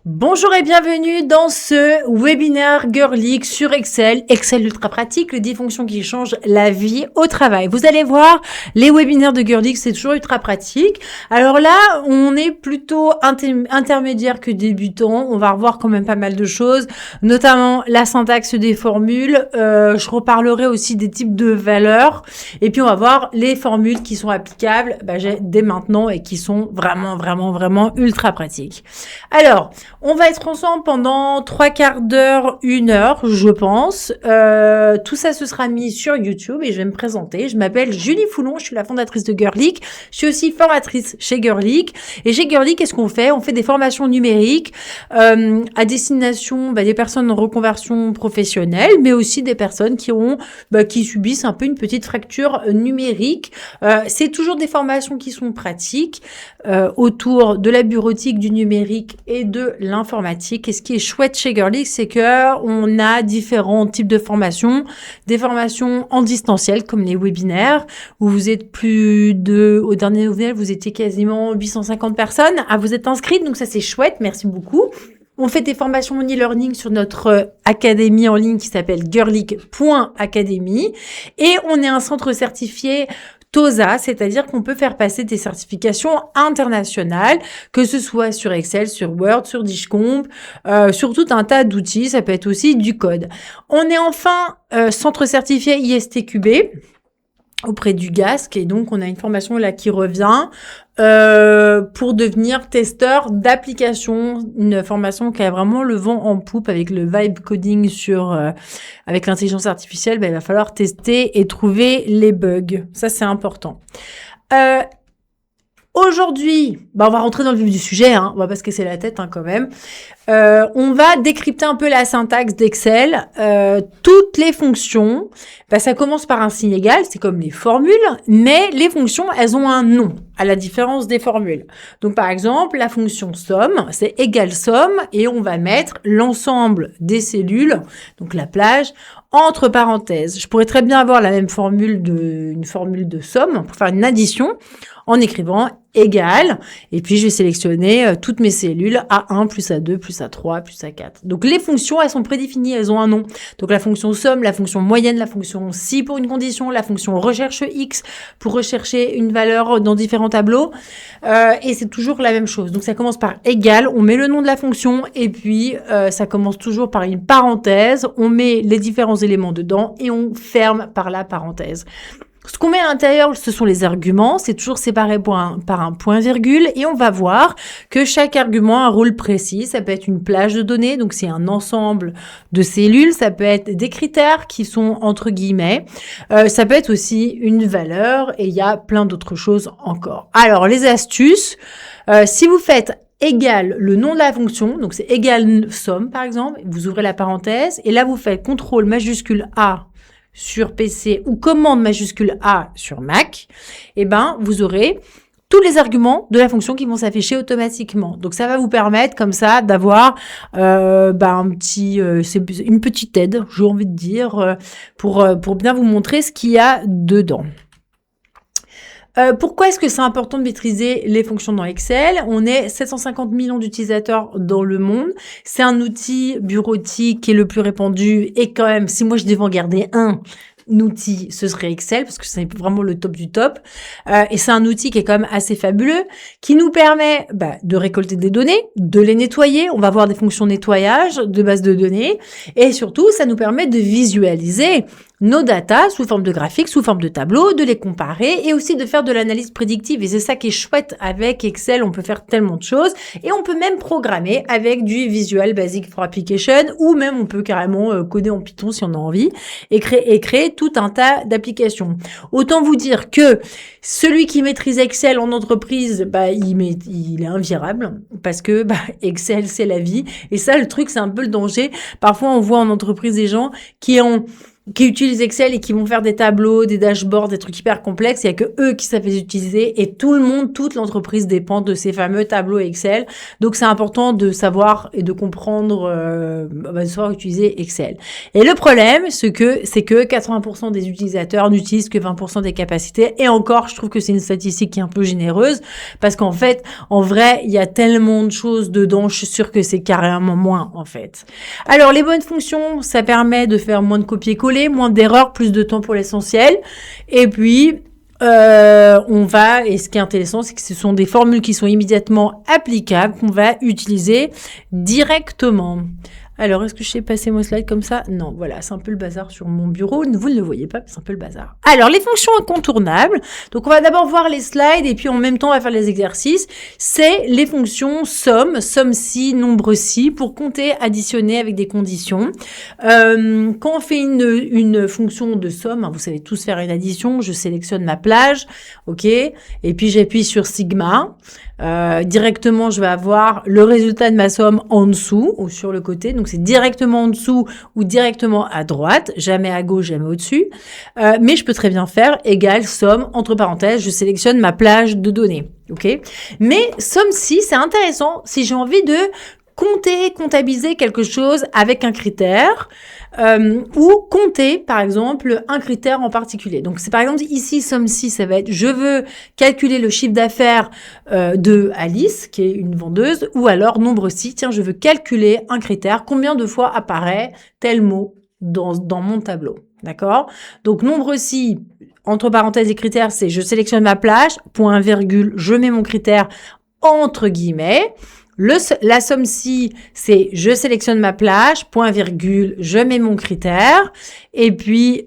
Bonjour et bienvenue dans ce webinaire Girlic sur Excel. Excel ultra pratique, les 10 fonctions qui changent la vie au travail. Vous allez voir, les webinaires de Girlic, c'est toujours ultra pratique. Alors là, on est plutôt intermédiaire que débutant. On va revoir quand même pas mal de choses, notamment la syntaxe des formules. Je reparlerai aussi des types de valeurs. Et puis, on va voir les formules qui sont applicables dès maintenant et qui sont vraiment ultra pratiques. Alors, on va être ensemble pendant 3/4 d'heure, 1 heure, je pense. Tout ça, ce sera mis sur YouTube et je vais me présenter. Je m'appelle Julie Foulon, je suis la fondatrice de Girlic. Je suis aussi formatrice chez Girlic. Et chez Girlic, qu'est-ce qu'on fait? On fait des formations numériques à destination des personnes en reconversion professionnelle, mais aussi des personnes qui subissent un peu une petite fracture numérique. C'est toujours des formations qui sont pratiques autour de la bureautique, du numérique et de l'informatique. Et ce qui est chouette chez Girlic, c'est que on a différents types de formations, des formations en distanciel comme les webinaires où vous êtes au dernier webinaire, vous étiez quasiment 850 personnes à vous être inscrites, donc ça c'est chouette, merci beaucoup. On fait des formations en e-learning sur notre académie en ligne qui s'appelle girlic.academy et on est un centre certifié TOSA, c'est-à-dire qu'on peut faire passer des certifications internationales, que ce soit sur Excel, sur Word, sur Digicomp, sur tout un tas d'outils, ça peut être aussi du code. On est enfin centre certifié ISTQB auprès du GASC et donc on a une formation là qui revient pour devenir testeur d'application, une formation qui a vraiment le vent en poupe avec le vibe coding avec l'intelligence artificielle. Il va falloir tester et trouver les bugs, ça c'est important. Aujourd'hui, on va rentrer dans le vif du sujet, on va pas se casser la tête quand même. On va décrypter un peu la syntaxe d'Excel. Toutes les fonctions, ça commence par un signe égal, c'est comme les formules, mais les fonctions, elles ont un nom, à la différence des formules. Donc par exemple, la fonction somme, c'est égal somme, et on va mettre l'ensemble des cellules, donc la plage, entre parenthèses. Je pourrais très bien avoir la même une formule de somme pour faire une addition en écrivant égal, et puis je vais sélectionner toutes mes cellules A1 plus A2 plus A3 plus A4. Donc les fonctions, elles sont prédéfinies, elles ont un nom. Donc la fonction somme, la fonction moyenne, la fonction si pour une condition, la fonction recherche X pour rechercher une valeur dans différents tableaux, et c'est toujours la même chose. Donc ça commence par égal, on met le nom de la fonction, et puis ça commence toujours par une parenthèse, on met les différents éléments dedans, et on ferme par la parenthèse. Ce qu'on met à l'intérieur, ce sont les arguments. C'est toujours séparé par un point-virgule. Et on va voir que chaque argument a un rôle précis. Ça peut être une plage de données, donc c'est un ensemble de cellules. Ça peut être des critères qui sont entre guillemets. Ça peut être aussi une valeur. Et il y a plein d'autres choses encore. Alors, les astuces. Si vous faites égal le nom de la fonction, donc c'est égal somme par exemple, vous ouvrez la parenthèse. Et là, vous faites CTRL majuscule A sur PC ou commande majuscule A sur Mac, vous aurez tous les arguments de la fonction qui vont s'afficher automatiquement. Donc ça va vous permettre comme ça d'avoir une petite aide, j'ai envie de dire, pour bien vous montrer ce qu'il y a dedans. Pourquoi est-ce que c'est important de maîtriser les fonctions dans Excel? On est 750 millions d'utilisateurs dans le monde. C'est un outil bureautique qui est le plus répandu. Et quand même, si moi je devais en garder un outil, ce serait Excel, parce que c'est vraiment le top du top. Et c'est un outil qui est quand même assez fabuleux, qui nous permet de récolter des données, de les nettoyer. On va voir des fonctions nettoyage de base de données. Et surtout, ça nous permet de visualiser nos datas sous forme de graphiques, sous forme de tableaux, de les comparer et aussi de faire de l'analyse prédictive. Et c'est ça qui est chouette avec Excel. On peut faire tellement de choses et on peut même programmer avec du Visual Basic for Application ou même on peut carrément coder en Python si on a envie et créer tout un tas d'applications. Autant vous dire que celui qui maîtrise Excel en entreprise, il est invirable parce que Excel c'est la vie. Et ça, le truc, c'est un peu le danger. Parfois, on voit en entreprise des gens qui ont qui utilisent Excel et qui vont faire des tableaux, des dashboards, des trucs hyper complexes. Il y a que eux qui savent les utiliser et tout le monde, toute l'entreprise dépend de ces fameux tableaux Excel. Donc, c'est important de savoir et de comprendre, de savoir utiliser Excel. Et le problème, c'est que 80% des utilisateurs n'utilisent que 20% des capacités. Et encore, je trouve que c'est une statistique qui est un peu généreuse parce qu'en fait, en vrai, il y a tellement de choses dedans. Je suis sûre que c'est carrément moins, en fait. Alors, les bonnes fonctions, ça permet de faire moins de copier-coller, moins d'erreurs, plus de temps pour l'essentiel. Et puis, et ce qui est intéressant, c'est que ce sont des formules qui sont immédiatement applicables, qu'on va utiliser directement. Alors, est-ce que je sais passer mon slide comme ça? Non, voilà, c'est un peu le bazar sur mon bureau. Vous ne le voyez pas, mais c'est un peu le bazar. Alors, les fonctions incontournables. Donc, on va d'abord voir les slides et puis en même temps, on va faire les exercices. C'est les fonctions somme-si, nombre-si, pour compter, additionner avec des conditions. Quand on fait une fonction de somme, vous savez tous faire une addition, je sélectionne ma plage, ok, et puis j'appuie sur sigma. Directement, je vais avoir le résultat de ma somme en dessous ou sur le côté. Donc, c'est directement en dessous ou directement à droite, jamais à gauche, jamais au-dessus. Mais je peux très bien faire égal somme, entre parenthèses, je sélectionne ma plage de données. Ok. Mais somme-si, c'est intéressant si j'ai envie de comptabiliser quelque chose avec un critère ou compter, par exemple, un critère en particulier. Donc, c'est par exemple ici, somme-si, ça va être je veux calculer le chiffre d'affaires de Alice, qui est une vendeuse, ou alors nombre-si, tiens, je veux calculer un critère, combien de fois apparaît tel mot dans mon tableau. D'accord? Donc, nombre-si, entre parenthèses et critères, c'est je sélectionne ma plage, point, virgule, je mets mon critère entre guillemets. La somme-si, c'est je sélectionne ma plage, point virgule, je mets mon critère, et puis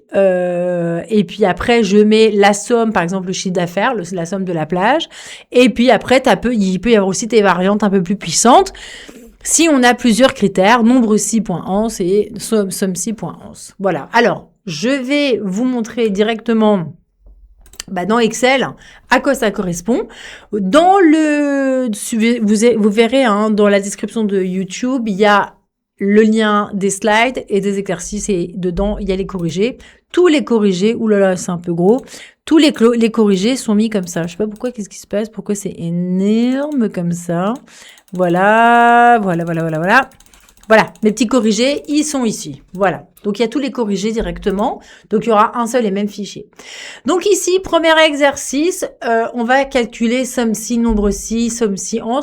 après je mets la somme, par exemple le chiffre d'affaires, la somme de la plage, et puis après il peut y avoir aussi des variantes un peu plus puissantes. Si on a plusieurs critères, nombre-si.ans et somme-si.ans. Voilà. Alors, je vais vous montrer directement dans Excel, à quoi ça correspond. Vous verrez dans la description de YouTube, il y a le lien des slides et des exercices et dedans, il y a les corrigés. Tous les corrigés, oulala, c'est un peu gros. Tous les corrigés sont mis comme ça. Je sais pas pourquoi, qu'est-ce qui se passe, pourquoi c'est énorme comme ça. Voilà. Voilà, mes petits corrigés, ils sont ici. Voilà. Donc, il y a tous les corrigés directement. Donc, il y aura un seul et même fichier. Donc, ici, premier exercice, on va calculer somme-si, nombre-si, somme-si, ans,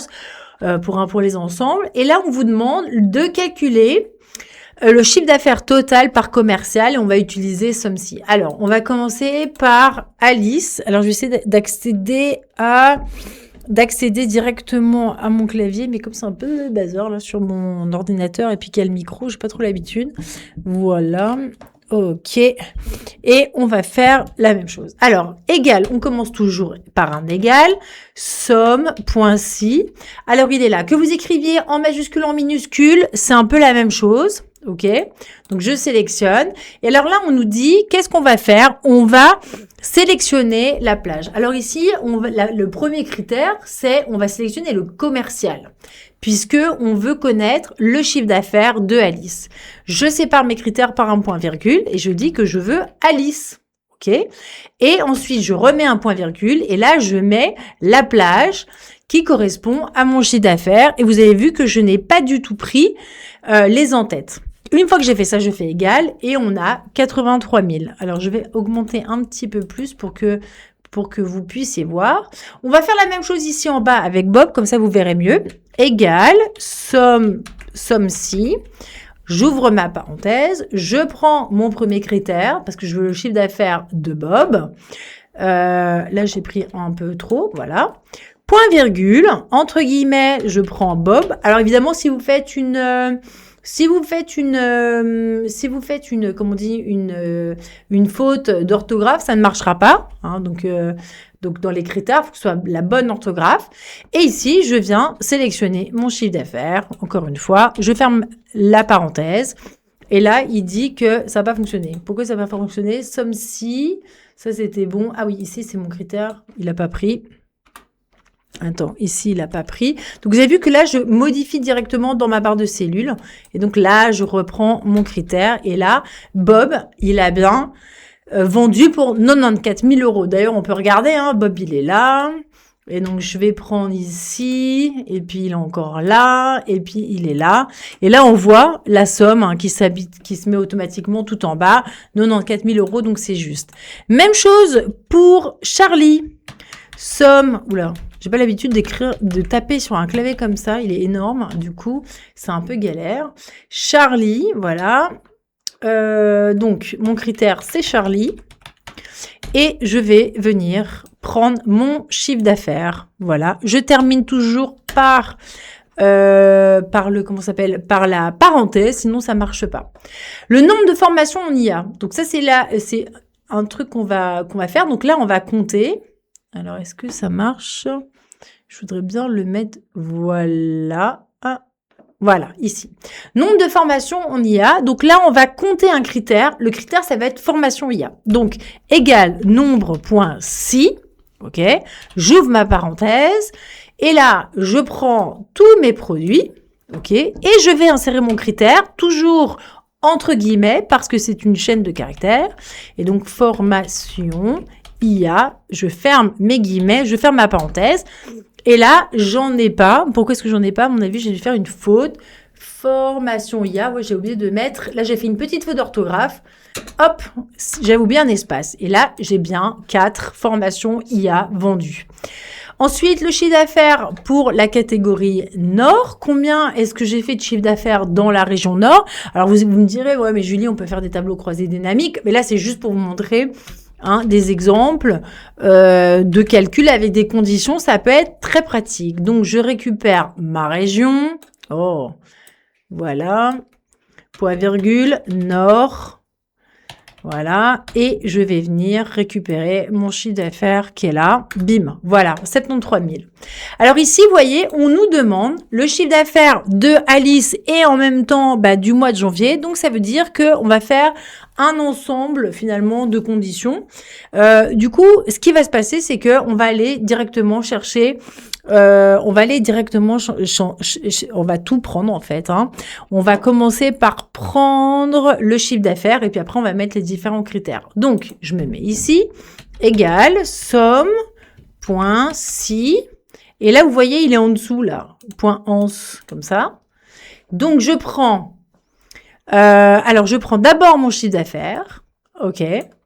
pour les ensembles. Et là, on vous demande de calculer le chiffre d'affaires total par commercial et on va utiliser somme-si. Alors, on va commencer par Alice. Alors, je vais essayer d'accéder directement à mon clavier, mais comme c'est un peu le bazar là sur mon ordinateur et puis qu'il y a le micro, j'ai pas trop l'habitude. Voilà. Ok. Et on va faire la même chose. Alors, égal, on commence toujours par un égal, somme.si. Alors, il est là. Que vous écriviez en majuscule, en minuscule, c'est un peu la même chose. Ok, donc je sélectionne. Et alors là, on nous dit, qu'est-ce qu'on va faire? On va sélectionner la plage. Alors ici, le premier critère, c'est on va sélectionner le commercial, puisque on veut connaître le chiffre d'affaires de Alice. Je sépare mes critères par un point virgule et je dis que je veux Alice. Ok, et ensuite je remets un point virgule et là je mets la plage qui correspond à mon chiffre d'affaires. Et vous avez vu que je n'ai pas du tout pris les en-têtes. Une fois que j'ai fait ça, je fais égal et on a 83 000. Alors, je vais augmenter un petit peu plus pour que vous puissiez voir. On va faire la même chose ici en bas avec Bob, comme ça vous verrez mieux. Égal, somme-si. J'ouvre ma parenthèse. Je prends mon premier critère parce que je veux le chiffre d'affaires de Bob. Là, j'ai pris un peu trop, voilà. Point virgule, entre guillemets, je prends Bob. Alors évidemment, si vous faites une faute d'orthographe, ça ne marchera pas. Hein, donc dans les critères, il faut que ce soit la bonne orthographe. Et ici, je viens sélectionner mon chiffre d'affaires. Encore une fois, je ferme la parenthèse. Et là, il dit que ça n'a pas fonctionné. Pourquoi ça n'a pas fonctionné? Somme-si, ça c'était bon. Ah oui, ici, c'est mon critère. Il n'a pas pris. Attends, ici, il n'a pas pris. Donc, vous avez vu que là, je modifie directement dans ma barre de cellules. Et donc là, je reprends mon critère. Et là, Bob, il a bien vendu pour 94 000 euros. D'ailleurs, on peut regarder, hein, Bob, il est là. Et donc, je vais prendre ici. Et puis, il est encore là. Et puis, il est là. Et là, on voit la somme hein, qui se met automatiquement tout en bas. 94 000 euros, donc c'est juste. Même chose pour Charlie. Somme, oula, j'ai pas l'habitude de taper sur un clavier comme ça, il est énorme, du coup, c'est un peu galère. Charlie, voilà. Donc, mon critère, c'est Charlie. Et je vais venir prendre mon chiffre d'affaires. Voilà. Je termine toujours par par la parenthèse, sinon ça marche pas. Le nombre de formations en IA. Donc, ça, c'est un truc qu'on va faire. Donc là, on va compter. Alors, est-ce que ça marche? Je voudrais bien le mettre, voilà. Ah, voilà, ici. Nombre de formations en IA. Donc là, on va compter un critère. Le critère, ça va être formation IA. Donc, égal nombre.si. OK. J'ouvre ma parenthèse. Et là, je prends tous mes produits. OK. Et je vais insérer mon critère, toujours entre guillemets, parce que c'est une chaîne de caractères. Et donc, formation IA, je ferme mes guillemets, je ferme ma parenthèse. Et là, j'en ai pas. Pourquoi est-ce que j'en ai pas? À mon avis, j'ai dû faire une faute. Formation IA, ouais, j'ai oublié de mettre. Là, j'ai fait une petite faute d'orthographe. Hop, j'avais oublié un espace. Et là, j'ai bien 4 formations IA vendues. Ensuite, le chiffre d'affaires pour la catégorie Nord. Combien est-ce que j'ai fait de chiffre d'affaires dans la région Nord? Alors, vous me direz, ouais, mais Julie, on peut faire des tableaux croisés dynamiques. Mais là, c'est juste pour vous montrer des exemples de calcul avec des conditions, ça peut être très pratique. Donc, je récupère ma région. Oh, voilà. Point virgule, Nord. Voilà. Et je vais venir récupérer mon chiffre d'affaires qui est là. Bim. Voilà. 73 000. Alors ici, vous voyez, on nous demande le chiffre d'affaires de Alice et en même temps du mois de janvier. Donc, ça veut dire qu'on va faire un ensemble finalement de conditions. Du coup, ce qui va se passer, c'est que on va aller directement chercher, on va tout prendre en fait. Hein. On va commencer par prendre le chiffre d'affaires et puis après on va mettre les différents critères. Donc, je me mets ici, égal, somme, point, si. Et là, vous voyez, il est en dessous là, point 11, comme ça. Donc, je prends je prends d'abord mon chiffre d'affaires, ok,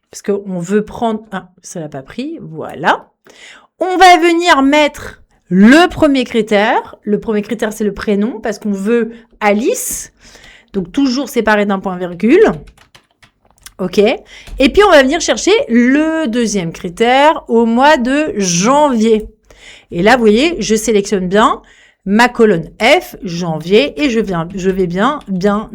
parce qu'on veut prendre, ça l'a pas pris, voilà. On va venir mettre le premier critère. Le premier critère, c'est le prénom, parce qu'on veut Alice, donc toujours séparé d'un point virgule, ok. Et puis, on va venir chercher le deuxième critère au mois de janvier. Et là, vous voyez, je sélectionne bien ma colonne F, janvier, et je vais bien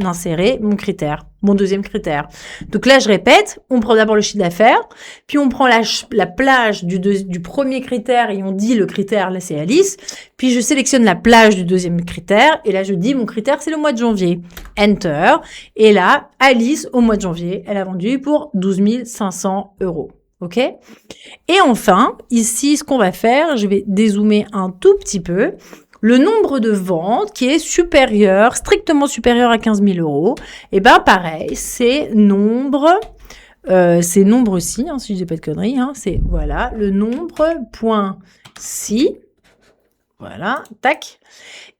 insérer mon critère, mon deuxième critère. Donc là, je répète, on prend d'abord le chiffre d'affaires, puis on prend la plage du premier critère et on dit le critère, là c'est Alice, puis je sélectionne la plage du deuxième critère, et là je dis mon critère c'est le mois de janvier. Enter, et là, Alice, au mois de janvier, elle a vendu pour 12 500 euros. OK? Et enfin, ici, ce qu'on va faire, je vais dézoomer un tout petit peu. Le nombre de ventes qui est supérieur, strictement supérieur à 15 000 euros, et pareil, c'est nombre aussi, hein, si je dis pas de conneries, hein, c'est, voilà, le nombre, point si, voilà, tac.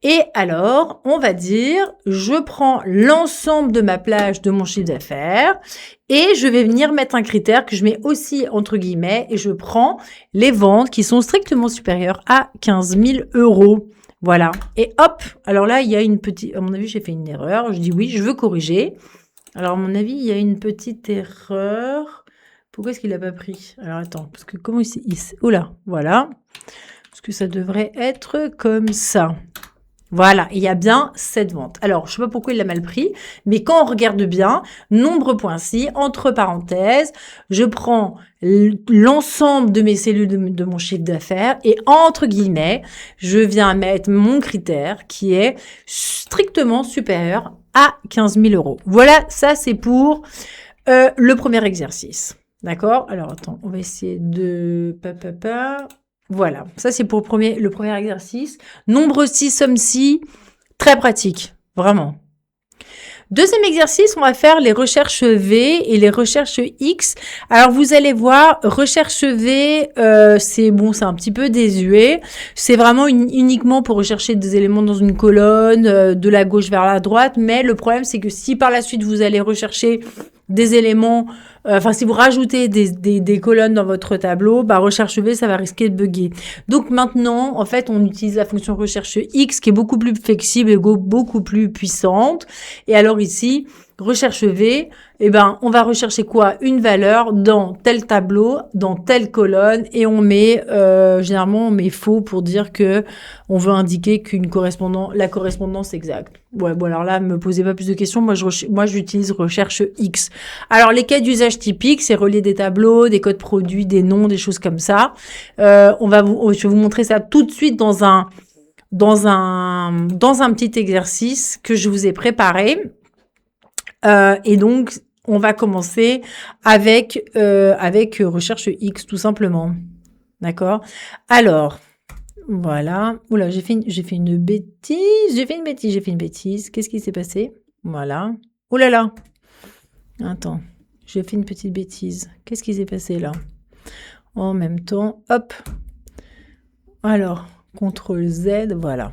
Et alors, on va dire, je prends l'ensemble de ma plage de mon chiffre d'affaires et je vais venir mettre un critère que je mets aussi entre guillemets et je prends les ventes qui sont strictement supérieures à 15 000 euros. Voilà. Et hop, alors là, il y a une petite... À mon avis, j'ai fait une erreur. Je dis oui, je veux corriger. Alors, à mon avis, il y a une petite erreur. Pourquoi est-ce qu'il n'a pas pris? Alors, attends, parce que comment il... Oula, voilà. Parce que ça devrait être comme ça. Voilà, il y a bien 7 ventes. Alors, je ne sais pas pourquoi il l'a mal pris, mais quand on regarde bien, nombre.si, entre parenthèses, je prends l'ensemble de mes cellules de mon chiffre d'affaires et entre guillemets, je viens mettre mon critère qui est strictement supérieur à 15 000 euros. Voilà, ça c'est pour le premier exercice. D'accord? Alors, attends, on va essayer de... Voilà, ça c'est pour le premier exercice. Nombre 6, somme 6, très pratique, vraiment. Deuxième exercice, on va faire les recherches V et les recherches X. Alors, vous allez voir, recherche V, c'est bon, c'est un petit peu désuet. C'est vraiment uniquement pour rechercher des éléments dans une colonne, de la gauche vers la droite. Mais le problème, c'est que si par la suite, vous allez rechercher des éléments, si vous rajoutez des colonnes dans votre tableau, recherche V, ça va risquer de bugger. Donc maintenant, en fait, on utilise la fonction recherche X qui est beaucoup plus flexible et beaucoup plus puissante. Et alors ici, recherche V, on va rechercher quoi? Une valeur dans tel tableau, dans telle colonne, et on met, généralement, on met faux pour dire que on veut indiquer la correspondance exacte. Ouais, bon, alors là, me posez pas plus de questions. Moi, j'utilise recherche X. Alors, les cas d'usage typiques, c'est relier des tableaux, des codes produits, des noms, des choses comme ça. Je vais vous montrer ça tout de suite dans un petit exercice que je vous ai préparé. Et donc, on va commencer avec recherche X, tout simplement. D'accord? Alors, voilà. Oula, j'ai fait une bêtise. Qu'est-ce qui s'est passé? Voilà. Oula là. Attends. J'ai fait une petite bêtise. Qu'est-ce qui s'est passé là? En même temps, hop. Alors, CTRL Z, voilà.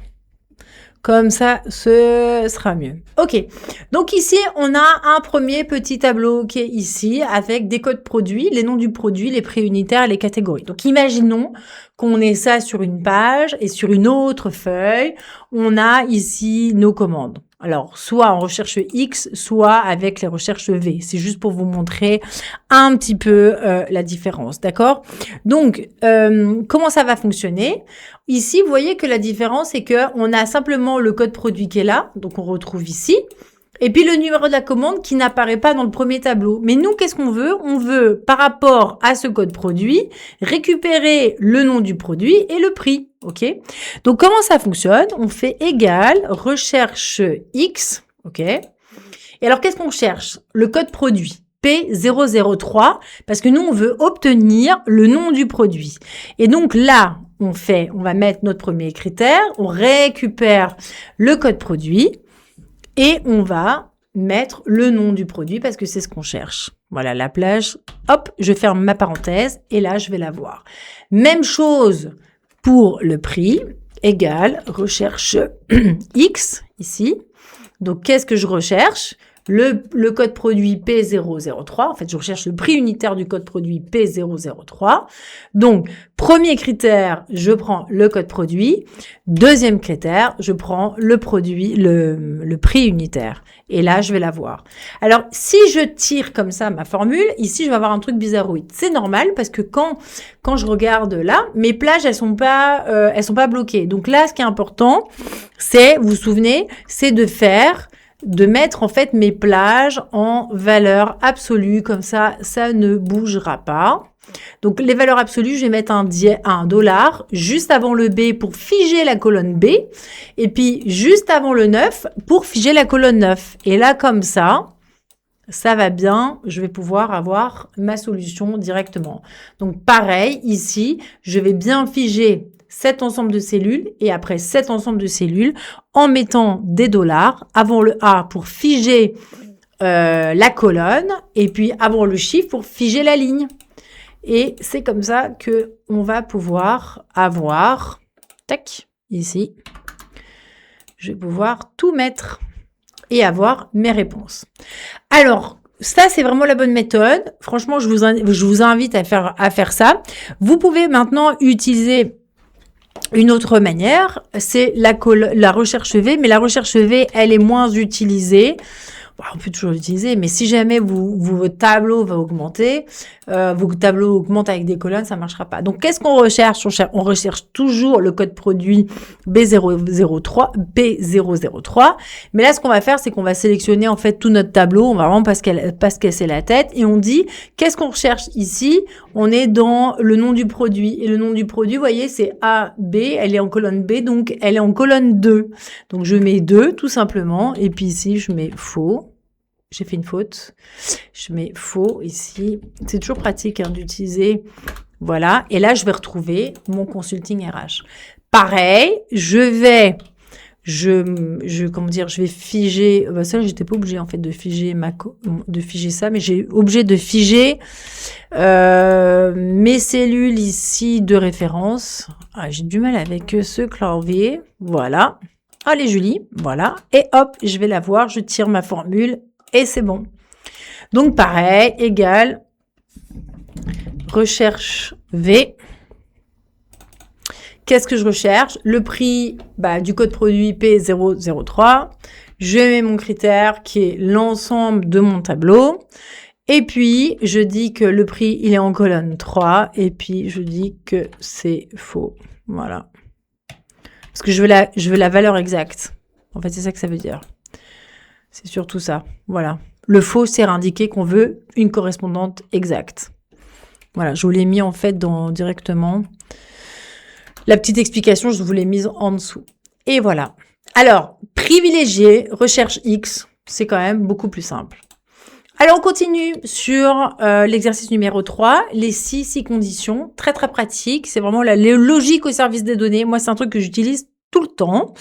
Comme ça, ce sera mieux. Ok, donc ici, on a un premier petit tableau qui est ici avec des codes produits, les noms du produit, les prix unitaires et les catégories. Donc, imaginons qu'on ait ça sur une page et sur une autre feuille, on a ici nos commandes. Alors, soit en recherche X, soit avec les recherches V. C'est juste pour vous montrer un petit peu la différence, d'accord? Donc, comment ça va fonctionner? Ici, vous voyez que la différence, c'est qu'on a simplement le code produit qui est là, donc on retrouve ici, et puis le numéro de la commande qui n'apparaît pas dans le premier tableau. Mais nous, qu'est-ce qu'on veut? On veut, par rapport à ce code produit, récupérer le nom du produit et le prix. Ok? Donc, comment ça fonctionne? On fait égal recherche X. Ok? Et alors, qu'est-ce qu'on cherche? Le code produit. P003, parce que nous, on veut obtenir le nom du produit. Et donc là, on va mettre notre premier critère, on récupère le code produit et on va mettre le nom du produit parce que c'est ce qu'on cherche. Voilà, la plage, hop, je ferme ma parenthèse et là, je vais la voir. Même chose pour le prix, égal recherche X, ici. Donc, qu'est-ce que je recherche? Le code produit P003. En fait, je recherche le prix unitaire du code produit P003. Donc, premier critère, je prends le code produit. Deuxième critère, je prends le produit, le prix unitaire. Et là, je vais l'avoir. Alors, si je tire comme ça ma formule, ici, je vais avoir un truc bizarroïde. C'est normal parce que quand je regarde là, mes plages, elles sont pas bloquées. Donc là, ce qui est important, c'est, vous vous souvenez, c'est de mettre en fait mes plages en valeur absolue, comme ça, ça ne bougera pas. Donc les valeurs absolues, je vais mettre un $, juste avant le B pour figer la colonne B, et puis juste avant le 9 pour figer la colonne 9. Et là, comme ça va bien, je vais pouvoir avoir ma solution directement. Donc pareil, ici, je vais bien figer cet ensemble de cellules et après cet ensemble de cellules en mettant des $ avant le A pour figer la colonne et puis avant le chiffre pour figer la ligne. Et c'est comme ça que on va pouvoir avoir, tac, ici, je vais pouvoir tout mettre et avoir mes réponses. Alors, ça, c'est vraiment la bonne méthode. Franchement, je vous invite à faire ça. Vous pouvez maintenant utiliser une autre manière, c'est la recherche V, mais la recherche V, elle est moins utilisée. Bon, on peut toujours l'utiliser, mais si jamais votre tableau va augmenter, vos tableaux augmentent avec des colonnes, ça marchera pas. Donc, qu'est-ce qu'on recherche? On recherche toujours le code produit B003. Mais là, ce qu'on va faire, c'est qu'on va sélectionner en fait tout notre tableau. On va vraiment pas se casser la tête et on dit qu'est-ce qu'on recherche ici? On est dans le nom du produit et le nom du produit, vous voyez, c'est A, B. Elle est en colonne B, donc elle est en colonne 2. Donc, je mets 2 tout simplement et puis ici, je mets faux. J'ai fait une faute. Je mets faux ici. C'est toujours pratique d'utiliser Voilà. Et là, je vais retrouver mon consulting RH. Pareil, je vais figer, ça, j'étais pas obligée, en fait, de figer ça, mais j'ai obligé de figer, mes cellules ici de référence. Ah, j'ai du mal avec ce clavier. Voilà. Allez, Julie. Voilà. Et hop, je vais la voir, je tire ma formule et c'est bon. Donc, pareil, égal, recherche V. Qu'est-ce que je recherche? Le prix du code produit P003. Je mets mon critère qui est l'ensemble de mon tableau. Et puis, je dis que le prix, il est en colonne 3. Et puis, je dis que c'est faux. Voilà. Parce que je veux la valeur exacte. En fait, c'est ça que ça veut dire. C'est surtout ça. Voilà. Le faux sert à indiquer qu'on veut une correspondante exacte. Voilà. Je vous l'ai mis en fait directement. La petite explication, je vous l'ai mise en dessous. Et voilà. Alors, privilégier recherche X, c'est quand même beaucoup plus simple. Alors, on continue sur l'exercice numéro 3, les 6 conditions. Très, très pratique. C'est vraiment la logique au service des données. Moi, c'est un truc que j'utilise tout le temps.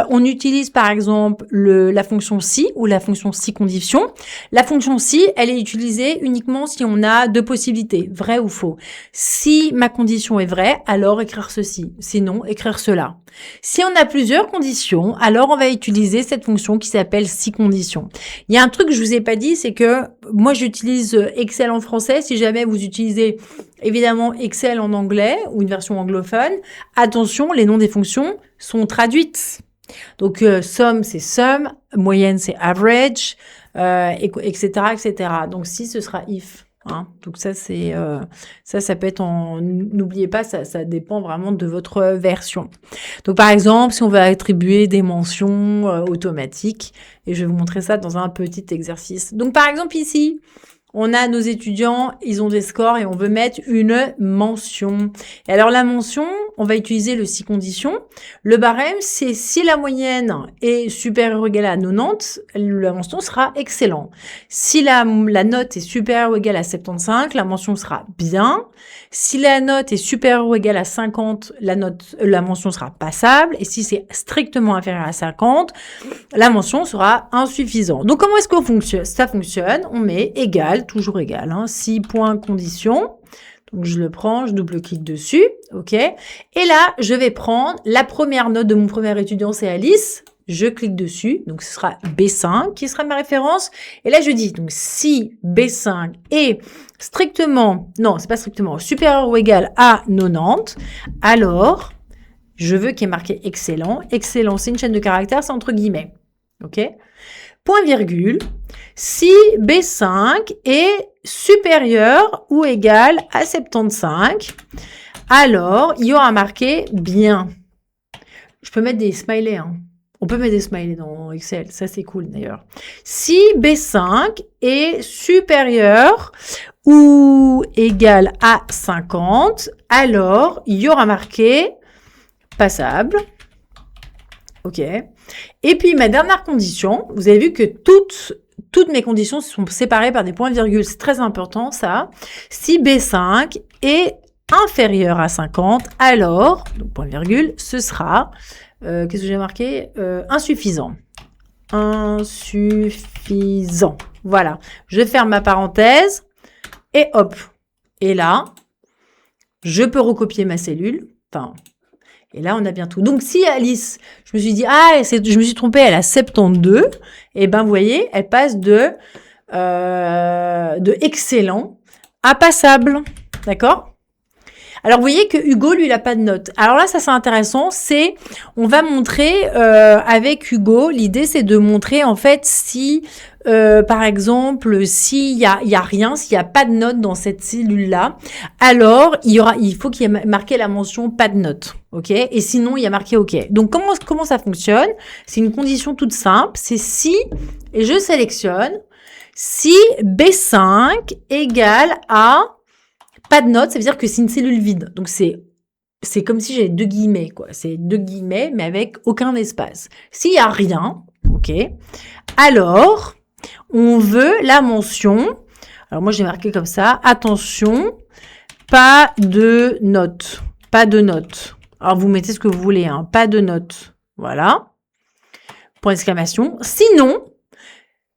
On utilise par exemple la fonction si ou la fonction si condition. La fonction si, elle est utilisée uniquement si on a 2 possibilités, vrai ou faux. Si ma condition est vraie, alors écrire ceci, sinon écrire cela. Si on a plusieurs conditions, alors on va utiliser cette fonction qui s'appelle si condition. Il y a un truc que je vous ai pas dit, c'est que moi j'utilise Excel en français. Si jamais vous utilisez évidemment Excel en anglais ou une version anglophone, attention, les noms des fonctions sont traduites. Donc, somme, c'est sum, moyenne, c'est average, etc., etc. Donc, si, ce sera if. Hein. Donc, ça, c'est ça peut être n'oubliez pas, ça dépend vraiment de votre version. Donc, par exemple, si on veut attribuer des mentions automatiques, et je vais vous montrer ça dans un petit exercice. Donc, par exemple, ici, on a nos étudiants, ils ont des scores et on veut mettre une mention. Et alors la mention, on va utiliser le si condition. Le barème, c'est si la moyenne est supérieure ou égale à 90, la mention sera excellent. Si la note est supérieure ou égale à 75, la mention sera bien. Si la note est supérieure ou égale à 50, la mention sera passable. Et si c'est strictement inférieur à 50, la mention sera insuffisante. Donc, comment est-ce qu'on fonctionne? Ça fonctionne, on met égal, toujours égal, hein, 6 points condition. Donc, je le prends, je double-clique dessus, ok. Et là, je vais prendre la première note de mon premier étudiant, c'est Alice. Je clique dessus, donc ce sera B5 qui sera ma référence. Et là, je dis, donc, si B5 est supérieur ou égal à 90, alors, je veux qu'il y ait marqué excellent. Excellent, c'est une chaîne de caractères, c'est entre guillemets. OK? Point virgule. Si B5 est supérieur ou égal à 75, alors il y aura marqué bien. Je peux mettre des smileys. Hein. On peut mettre des smileys dans Excel. Ça, c'est cool d'ailleurs. Si B5 est supérieur ou égal à 50, alors il y aura marqué passable. OK. Et puis, ma dernière condition, vous avez vu que toutes mes conditions sont séparées par des points-virgules. C'est très important, ça. Si B5 est inférieur à 50, alors, donc point-virgule, ce sera, qu'est-ce que j'ai marqué? Insuffisant. Insuffisant. Voilà. Je ferme ma parenthèse et hop. Et là, je peux recopier ma cellule. Enfin, et là, on a bien tout. Donc, si Alice, je me suis dit, je me suis trompée, elle a 72, et ben, vous voyez, elle passe de excellent à passable. D'accord? Alors, vous voyez que Hugo, lui, il n'a pas de note. Alors là, ça, c'est intéressant. On va montrer avec Hugo, l'idée, c'est de montrer, en fait, si, par exemple, s'il y a rien, s'il n'y a pas de note dans cette cellule-là, alors, il faut qu'il y ait marqué la mention pas de note. OK? Et sinon, il y a marqué OK. Donc, comment ça fonctionne? C'est une condition toute simple. C'est si, et je sélectionne, si B5 égale à pas de note, ça veut dire que c'est une cellule vide. Donc, c'est comme si j'avais 2 guillemets, quoi. C'est 2 guillemets, mais avec aucun espace. S'il n'y a rien, OK, alors, on veut la mention. Alors, moi, j'ai marqué comme ça. Attention, pas de notes. Pas de notes. Alors, vous mettez ce que vous voulez, hein. Pas de notes. Voilà. Point d'exclamation. Sinon,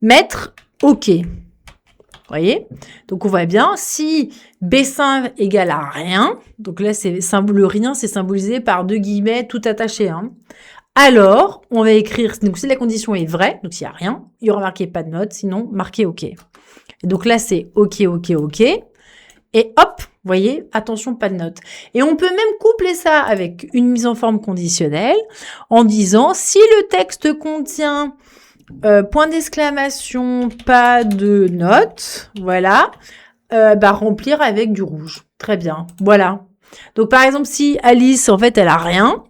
mettre OK. Vous voyez? Donc, on voit bien, si B5 égale à rien, donc là, le rien, c'est symbolisé par 2 guillemets tout attachés, hein. Alors, on va écrire, donc si la condition est vraie, donc s'il n'y a rien, il y aura marqué pas de note, sinon marqué OK. Et donc là, c'est OK, OK, OK. Et hop, vous voyez, attention, pas de note. Et on peut même coupler ça avec une mise en forme conditionnelle en disant, si le texte contient point d'exclamation, pas de note, voilà, remplir avec du rouge. Très bien, voilà. Donc, par exemple, si Alice, en fait, elle a rien,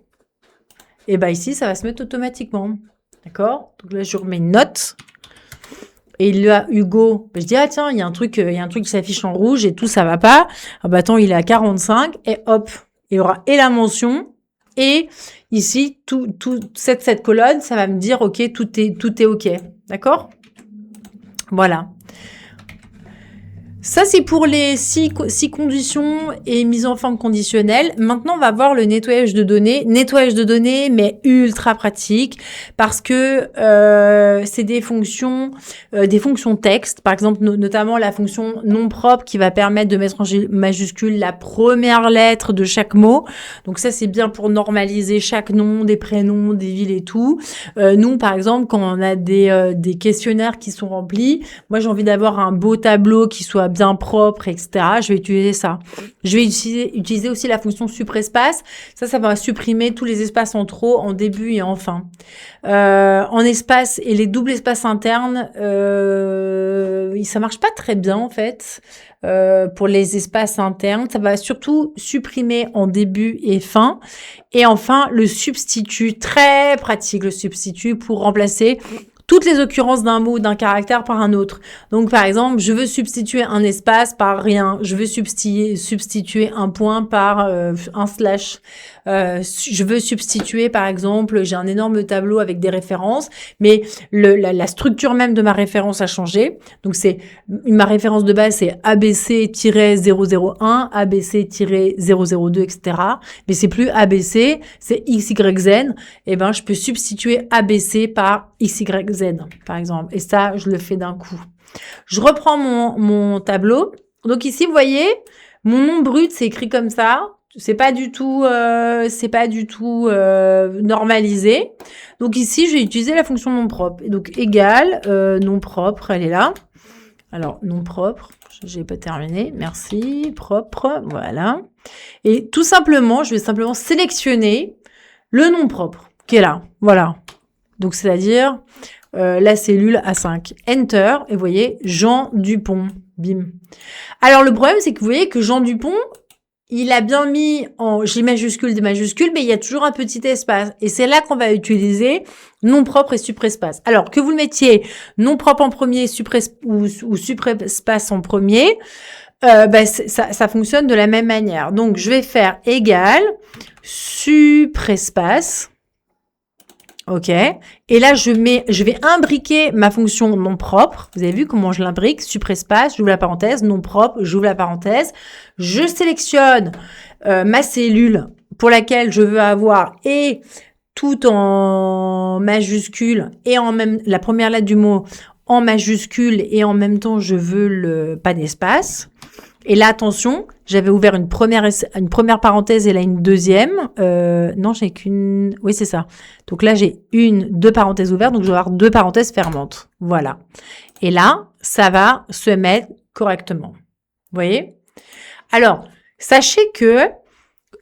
et ben ici, ça va se mettre automatiquement. D'accord? Donc là, je remets une note. Et là, Hugo, je dis, ah tiens, il y a un truc qui s'affiche en rouge et tout, ça va pas. Ah bah attends, il est à 45. Et hop, il y aura et la mention. Et ici, cette colonne, ça va me dire, OK, tout est OK. D'accord? Voilà. Ça, c'est pour les 6 conditions et mise en forme conditionnelle. Maintenant, on va voir le nettoyage de données. Nettoyage de données, mais ultra pratique parce que c'est des fonctions texte. Par exemple, notamment la fonction non propre qui va permettre de mettre en majuscule la première lettre de chaque mot. Donc ça, c'est bien pour normaliser chaque nom, des prénoms, des villes et tout. Nous, par exemple, quand on a des questionnaires qui sont remplis, moi, j'ai envie d'avoir un beau tableau qui soit bien propre, etc. Je vais utiliser ça. Je vais utiliser aussi la fonction supprespace. Ça va supprimer tous les espaces en trop, en début et en fin. En espace et les doubles espaces internes, ça marche pas très bien en fait. Pour les espaces internes, ça va surtout supprimer en début et fin. Et enfin, le substitut, très pratique le substitut pour remplacer toutes les occurrences d'un mot, d'un caractère par un autre. Donc, par exemple, je veux substituer un espace par rien. Je veux substituer un point par un slash. Je veux substituer, par exemple, j'ai un énorme tableau avec des références, mais la structure même de ma référence a changé. Donc, ma référence de base, c'est ABC-001, ABC-002, etc. Mais c'est plus ABC, c'est XYZ. Et ben, je peux substituer ABC par XYZ, par exemple. Et ça, je le fais d'un coup. Je reprends mon tableau. Donc ici, vous voyez, mon nom brut, c'est écrit comme ça. C'est pas du tout normalisé. Donc ici, je vais utiliser la fonction nom propre. Et donc égal nom propre, elle est là. Alors nom propre, j'ai pas terminé. Merci, propre, voilà. Et tout simplement, je vais simplement sélectionner le nom propre qui est là. Voilà. Donc c'est-à-dire la cellule A5. Enter, et vous voyez, Jean Dupont. Bim. Alors, le problème, c'est que vous voyez que Jean Dupont, il a bien mis en G majuscule, D majuscule, mais il y a toujours un petit espace. Et c'est là qu'on va utiliser nom propre et supprespace. Alors, que vous le mettiez nom propre en premier ou supprespace en premier, ça fonctionne de la même manière. Donc, je vais faire égal supprespace. OK. Et là, je vais imbriquer ma fonction nom propre. Vous avez vu comment je l'imbrique? Supprespace, j'ouvre la parenthèse, nom propre, j'ouvre la parenthèse. Je sélectionne ma cellule pour laquelle je veux avoir et tout en majuscule et en même la première lettre du mot en majuscule et en même temps, je veux pas d'espace. Et là, attention, j'avais ouvert une première parenthèse et là une deuxième. Non, j'ai qu'une... Oui, c'est ça. Donc là, j'ai deux parenthèses ouvertes, donc je vais avoir 2 parenthèses fermantes. Voilà. Et là, ça va se mettre correctement. Vous voyez? Alors, sachez que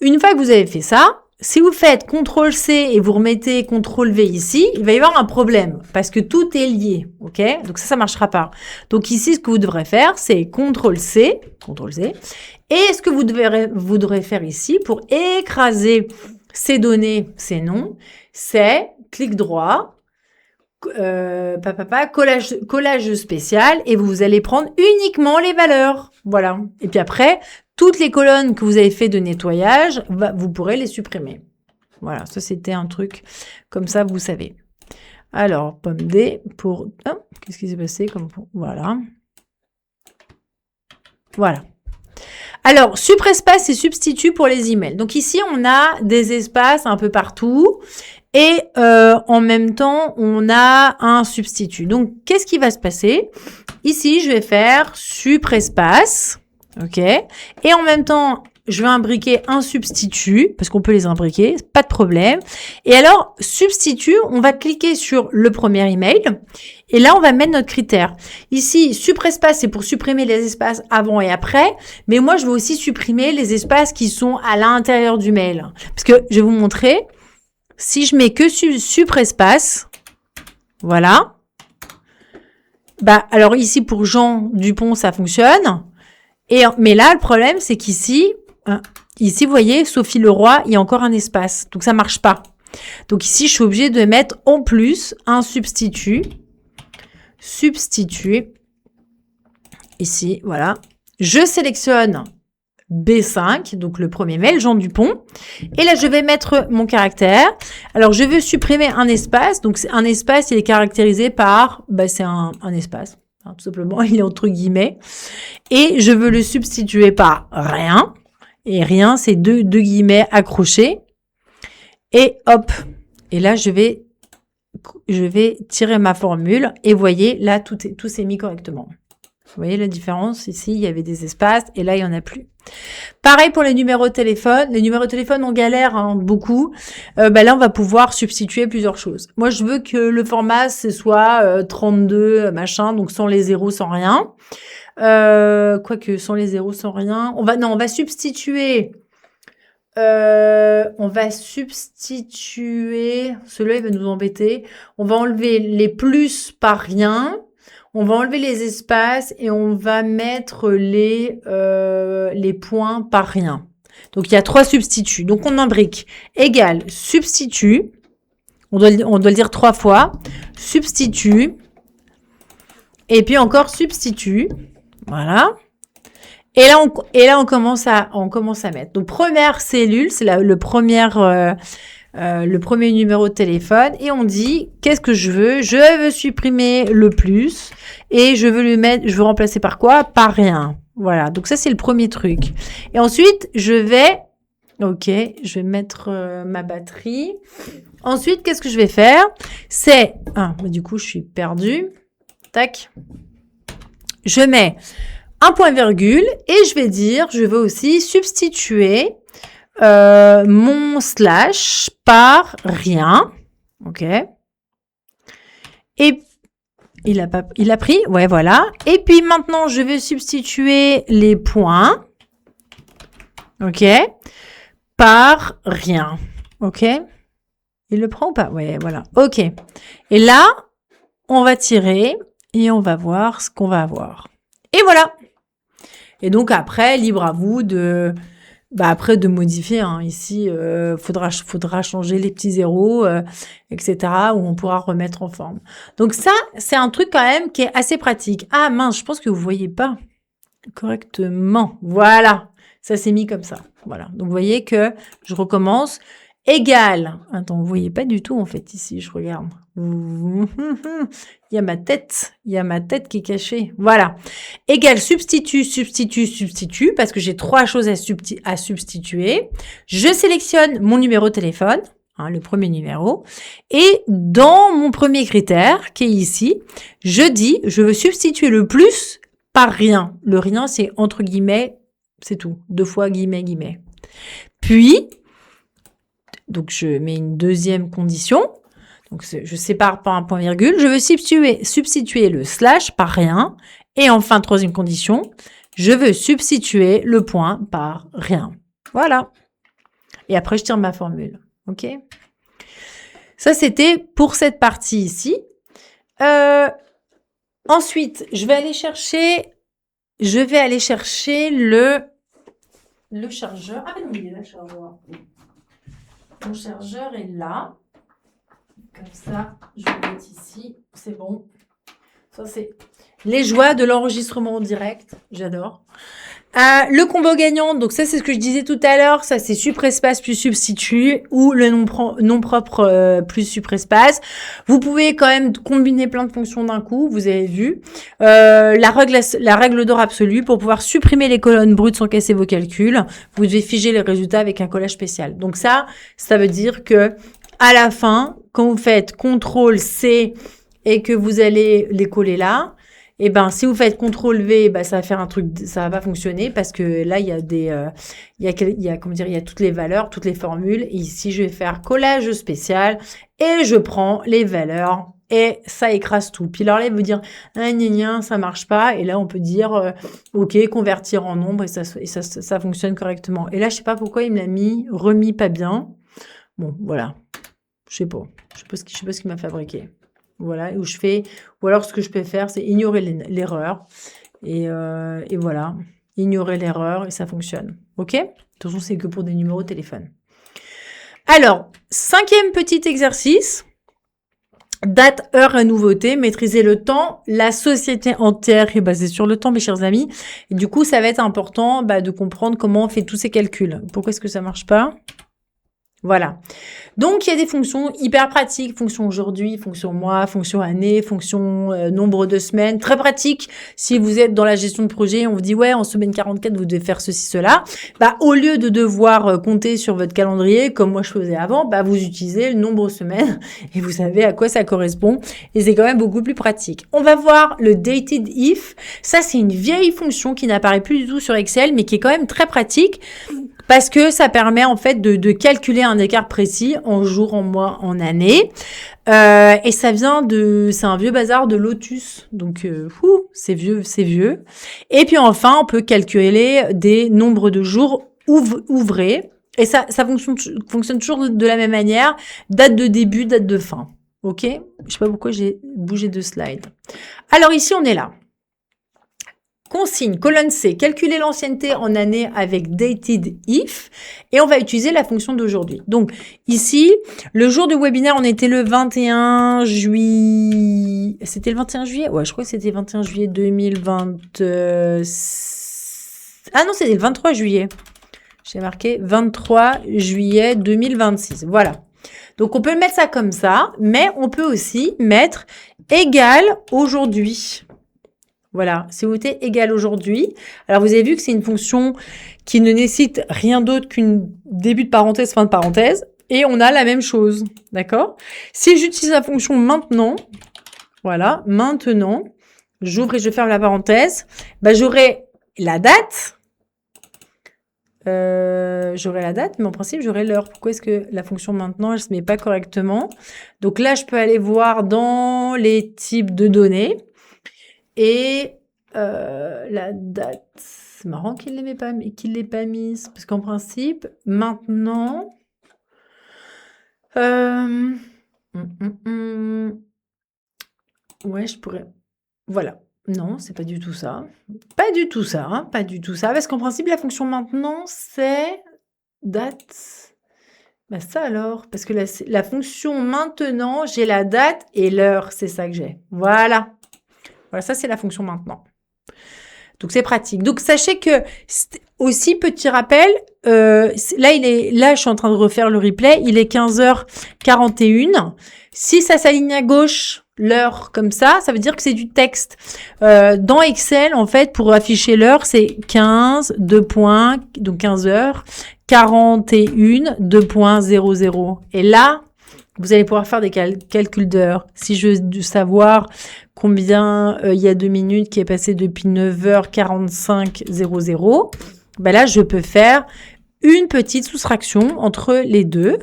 une fois que vous avez fait ça, si vous faites CTRL-C et vous remettez CTRL-V ici, il va y avoir un problème parce que tout est lié, ok? Donc ça marchera pas. Donc ici, ce que vous devrez faire, c'est CTRL-C, CTRL-Z. Et ce que vous devrez faire ici pour écraser ces données, ces noms, c'est clic droit, collage spécial et vous allez prendre uniquement les valeurs. Voilà. Et puis après, toutes les colonnes que vous avez fait de nettoyage, vous pourrez les supprimer. Voilà, ça c'était un truc comme ça, vous savez. Alors, pomme D pour... Oh, qu'est-ce qui s'est passé? Voilà. Voilà. Alors, suprespace et substitut pour les emails. Donc ici, on a des espaces un peu partout et en même temps, on a un substitut. Donc, qu'est-ce qui va se passer? Ici, je vais faire suprespace, ok? Et en même temps, je vais imbriquer un substitut, parce qu'on peut les imbriquer, pas de problème. Et alors, substitut, on va cliquer sur le premier email, et là, on va mettre notre critère. Ici, suprespace, c'est pour supprimer les espaces avant et après, mais moi, je veux aussi supprimer les espaces qui sont à l'intérieur du mail. Parce que, je vais vous montrer, si je mets que suprespace, voilà. Bah, alors ici, pour Jean Dupont, ça fonctionne. Mais là, le problème, c'est qu'ici, vous voyez, Sophie Leroy, il y a encore un espace. Donc, ça marche pas. Donc, ici, je suis obligée de mettre en plus un substitut. Substitut. Ici, voilà. Je sélectionne B5, donc le premier mail, Jean Dupont. Et là, je vais mettre mon caractère. Alors, je veux supprimer un espace. Donc, un espace, il est caractérisé par, c'est un espace. Tout simplement, il est entre guillemets. Et je veux le substituer par rien. Et rien, c'est deux guillemets accrochés. Et hop. Et là, je vais tirer ma formule. Et vous voyez, là, tout s'est mis correctement. Vous voyez la différence? Ici, il y avait des espaces. Et là, il n'y en a plus. Pareil pour les numéros de téléphone. Les numéros de téléphone, on galère beaucoup. Là, on va pouvoir substituer plusieurs choses. Moi, je veux que le format, ce soit 32, machin, donc sans les zéros, sans rien. Quoique, sans les zéros, sans rien. On va substituer. Celui-là, il va nous embêter. On va enlever les plus par rien. On va enlever les espaces et on va mettre les points par rien. Donc, il y a 3 substituts. Donc, on imbrique égal substitut. On doit le dire 3 fois. Substitut. Et puis encore substitut. Voilà. Et là, on commence à mettre. Donc, première cellule, c'est le premier numéro de téléphone. Et on dit, qu'est-ce que je veux? Je veux supprimer le plus. Et je veux remplacer par quoi? Par rien. Voilà. Donc, ça, c'est le premier truc. Et ensuite, je vais mettre ma batterie. Ensuite, qu'est-ce que je vais faire? Du coup, je suis perdue. Tac. Je mets un point virgule et je vais dire, je veux aussi substituer mon slash par rien. Ok. Et il a pris, ouais, voilà. Et puis maintenant, je vais substituer les points. Ok. Par rien. Ok. Il le prend ou pas? Ouais, voilà. Ok. Et là, on va tirer et on va voir ce qu'on va avoir. Et voilà. Et donc après, libre à vous de modifier. Ici, faudra changer les petits zéros, etc. Où on pourra remettre en forme. Donc ça, c'est un truc quand même qui est assez pratique. Ah mince, je pense que vous voyez pas correctement. Voilà, ça s'est mis comme ça. Voilà. Donc vous voyez que je recommence. Égal. Attends, vous voyez pas du tout en fait ici. Je regarde. Il y a ma tête qui est cachée. Voilà. Égal substitut, parce que j'ai 3 choses à substituer. Je sélectionne mon numéro de téléphone, le premier numéro, et dans mon premier critère, qui est ici, je dis, je veux substituer le plus par rien. Le rien, c'est entre guillemets, c'est tout. 2 fois guillemets. Puis, donc je mets une deuxième condition. Donc, je sépare par un point virgule. Je veux substituer le slash par rien. Et enfin, troisième condition, je veux substituer le point par rien. Voilà. Et après, je tire ma formule. OK? Ça, c'était pour cette partie ici. Ensuite, je vais aller chercher le chargeur. Ah, mais non, il est là, le chargeur. Mon chargeur est là. Comme ça, je vais le mettre ici. C'est bon. Ça, c'est les joies de l'enregistrement en direct. J'adore. Le combo gagnant, donc ça c'est ce que je disais tout à l'heure, ça c'est suprespace plus substitut ou le nom propre plus suprespace. Vous pouvez quand même combiner plein de fonctions d'un coup, vous avez vu. La règle d'or absolue, pour pouvoir supprimer les colonnes brutes sans casser vos calculs, vous devez figer les résultats avec un collage spécial. Donc ça veut dire que à la fin, quand vous faites CTRL-C et que vous allez les coller là, et ben si vous faites CTRL V, ben ça va faire un truc, ça va pas fonctionner parce que là il y a des il y a comment dire, il y a toutes les valeurs, toutes les formules. Et ici je vais faire collage spécial et je prends les valeurs et ça écrase tout. Puis alors là il veut dire ah, gna, gna, ça marche pas, et là on peut dire OK, convertir en nombre, et ça fonctionne correctement. Et là je sais pas pourquoi il me l'a remis pas bien. Bon, voilà. Je sais pas ce qu'il m'a fabriqué. Voilà, ou alors ce que je peux faire, c'est ignorer l'erreur. Et voilà, ignorer l'erreur et ça fonctionne. OK? De toute façon, c'est que pour des numéros de téléphone. Alors, 5e petit exercice. Date, heure et nouveauté. Maîtriser le temps. La société entière est basée sur le temps, mes chers amis. Et du coup, ça va être important de comprendre comment on fait tous ces calculs. Pourquoi est-ce que ça marche pas? Voilà. Donc, il y a des fonctions hyper pratiques. Fonction aujourd'hui, fonction mois, fonction année, fonction nombre de semaines. Très pratique. Si vous êtes dans la gestion de projet, on vous dit, ouais, en semaine 44, vous devez faire ceci, cela. Au lieu de devoir compter sur votre calendrier, comme moi je faisais avant, vous utilisez le nombre de semaines et vous savez à quoi ça correspond. Et c'est quand même beaucoup plus pratique. On va voir le dated if. Ça, c'est une vieille fonction qui n'apparaît plus du tout sur Excel, mais qui est quand même très pratique. Parce que ça permet en fait de calculer un écart précis en jours, en mois, en années. Et ça vient c'est un vieux bazar de Lotus. Donc, c'est vieux. Et puis enfin, on peut calculer des nombres de jours ouvrés. Et ça fonctionne toujours de la même manière. Date de début, date de fin. OK? Je sais pas pourquoi j'ai bougé de slide. Alors ici, on est là. Consigne, colonne C, calculer l'ancienneté en année avec dated if, et on va utiliser la fonction d'aujourd'hui. Donc ici, le jour du webinaire, on était le 21 juillet. C'était le 21 juillet? Ouais, je crois que c'était le 21 juillet 2020. Ah non, c'était le 23 juillet. J'ai marqué 23 juillet 2026. Voilà. Donc on peut mettre ça comme ça, mais on peut aussi mettre égal aujourd'hui. Voilà, si vous mettez égal aujourd'hui, alors vous avez vu que c'est une fonction qui ne nécessite rien d'autre qu'une début de parenthèse, fin de parenthèse, et on a la même chose, d'accord? Si j'utilise la fonction maintenant, voilà, maintenant, j'ouvre et je ferme la parenthèse, j'aurai la date, mais en principe, j'aurai l'heure. Pourquoi est-ce que la fonction maintenant, elle se met pas correctement? Donc là, je peux aller voir dans les types de données. Et la date, c'est marrant qu'il ne l'ait pas mise, parce qu'en principe, maintenant, ouais, je pourrais, voilà, non, c'est pas du tout ça, pas du tout ça, parce qu'en principe, la fonction maintenant, c'est date. Ça alors, parce que la fonction maintenant, j'ai la date et l'heure, c'est ça que j'ai. Voilà. Voilà, ça c'est la fonction maintenant. Donc c'est pratique. Donc sachez que aussi, petit rappel, là je suis en train de refaire le replay, il est 15h41. Si ça s'aligne à gauche, l'heure comme ça veut dire que c'est du texte. Dans Excel, en fait, pour afficher l'heure, c'est 15, 2 points, donc 15h, 41, 2.00. Et là, vous allez pouvoir faire des calculs d'heures. Si je veux savoir combien il y a 2 minutes qui est passé depuis 9h45.00, là, je peux faire une petite soustraction entre les deux,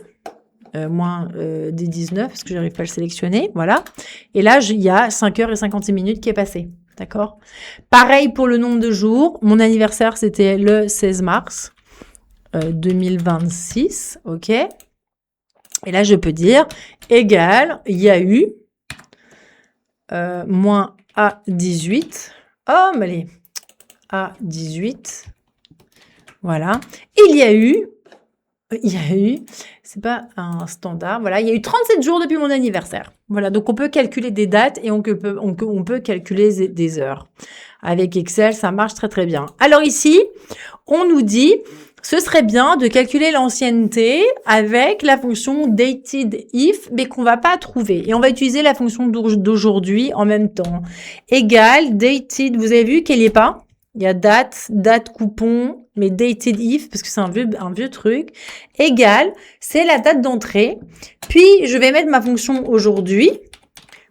moins des 19, parce que j'arrive pas à le sélectionner, voilà. Et là, il y a 5h56 qui est passé, d'accord? Pareil pour le nombre de jours. Mon anniversaire, c'était le 16 mars 2026, ok? Et là, je peux dire égal, il y a eu moins A18. Oh, mais allez, A18. Voilà. Il y a eu Il y a eu, c'est pas un standard, voilà, il y a eu 37 jours depuis mon anniversaire. Voilà, donc on peut calculer des dates et on peut calculer des heures. Avec Excel, ça marche très très bien. Alors ici, on nous dit, ce serait bien de calculer l'ancienneté avec la fonction dated if, mais qu'on va pas trouver. Et on va utiliser la fonction d'aujourd'hui en même temps. Égal dated, vous avez vu qu'elle n'y est pas? Il y a date coupon, mais dated if, parce que c'est un vieux truc. Égal, c'est la date d'entrée. Puis, je vais mettre ma fonction aujourd'hui.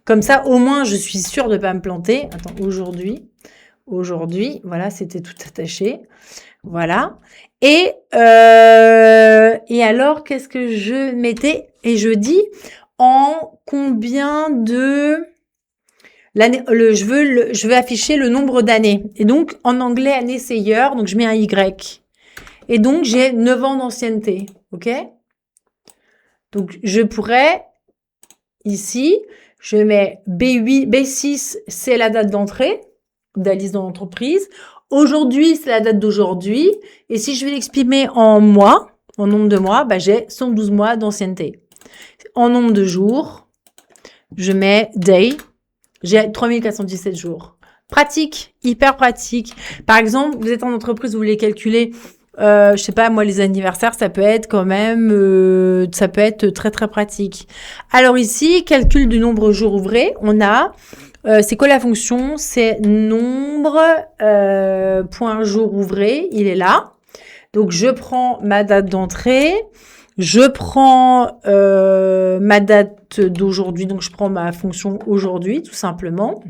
Comme ça, au moins, je suis sûre de pas me planter. Attends, aujourd'hui, voilà, c'était tout attaché. Voilà. Et alors, qu'est-ce que je mettais? Et je dis en combien de... je veux afficher le nombre d'années. Et donc, en anglais, année, c'est year. Donc, je mets un Y. Et donc, j'ai 9 ans d'ancienneté. OK? Donc, je pourrais, ici, je mets B8, B6, c'est la date d'entrée de la liste dans l'entreprise. Aujourd'hui, c'est la date d'aujourd'hui. Et si je vais l'exprimer en mois, en nombre de mois, bah, j'ai 112 mois d'ancienneté. En nombre de jours, je mets day. J'ai 3417 jours. Pratique, hyper pratique. Par exemple, vous êtes en entreprise, vous voulez calculer, je sais pas, moi, les anniversaires, ça peut être quand même, ça peut être très, très pratique. Alors ici, calcul du nombre de jours ouvrés, on a, c'est quoi la fonction? C'est nombre, point jour ouvré, il est là. Donc, je prends ma date d'entrée. Je prends ma date d'aujourd'hui, donc je prends ma fonction aujourd'hui, tout simplement.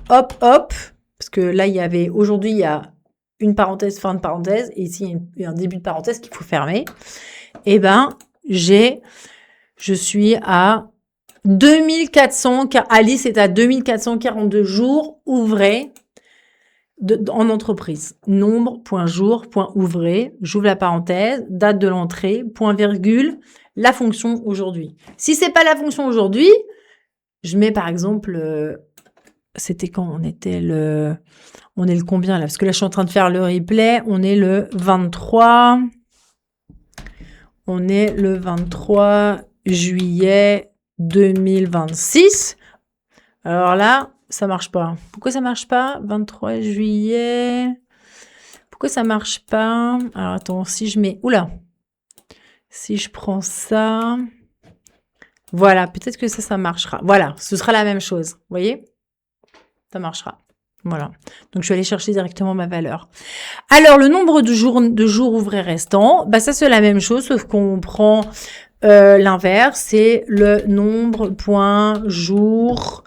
Hop, hop, parce que là, il y avait aujourd'hui, il y a une parenthèse, fin de parenthèse, et ici, il y a un début de parenthèse qu'il faut fermer. Eh ben, je suis à 2400, car Alice est à 2442 jours ouvrés en entreprise. Nombre, point jour, point ouvré, j'ouvre la parenthèse, date de l'entrée, point virgule, la fonction aujourd'hui. Si c'est pas la fonction aujourd'hui, je mets par exemple, c'était quand on est le combien là? Parce que là, je suis en train de faire le replay, on est le 23, juillet 2026. Alors là, ça marche pas. Pourquoi ça marche pas? 23 juillet. Pourquoi ça marche pas? Alors attends, si je mets... Oula! Si je prends ça... Voilà, peut-être que ça marchera. Voilà, ce sera la même chose. Vous voyez? Ça marchera. Voilà. Donc, je vais aller chercher directement ma valeur. Alors, le nombre de jours ouvrés restants, bah ça, c'est la même chose, sauf qu'on prend l'inverse, c'est le nombre point jour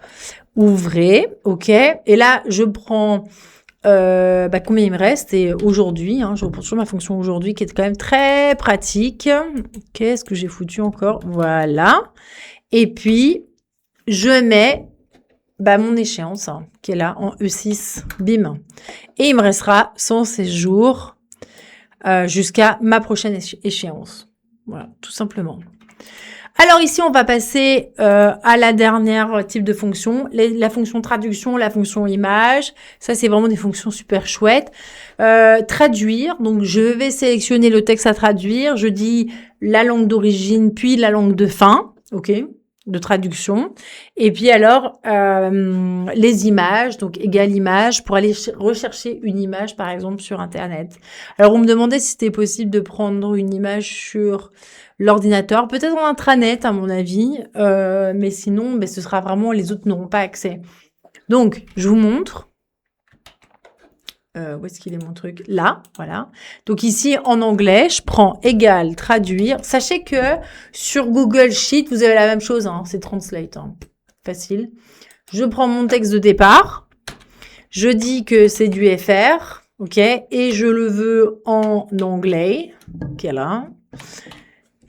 ouvré, ok? Et là, je prends combien il me reste, et aujourd'hui, je reprends toujours ma fonction aujourd'hui qui est quand même très pratique. Qu'est-ce que j'ai foutu encore? Voilà. Et puis, je mets mon échéance qui est là en E6, bim. Et il me restera 116 jours jusqu'à ma prochaine échéance. Voilà, tout simplement. Alors ici, on va passer à la dernière type de fonction, la fonction traduction, la fonction image. Ça, c'est vraiment des fonctions super chouettes. Traduire, donc je vais sélectionner le texte à traduire. Je dis la langue d'origine, puis la langue de fin, ok, de traduction. Et puis alors, les images, donc égale image, pour aller rechercher une image, par exemple, sur Internet. Alors, on me demandait si c'était possible de prendre une image sur l'ordinateur, peut-être en intranet, à mon avis, mais sinon, ce sera vraiment, les autres n'auront pas accès. Donc, je vous montre. Où est-ce qu'il est mon truc? Là, voilà. Donc ici, en anglais, je prends égal, traduire. Sachez que sur Google Sheet, vous avez la même chose, c'est Translate. Facile. Je prends mon texte de départ. Je dis que c'est du FR, ok? Et je le veux en anglais, ok, là.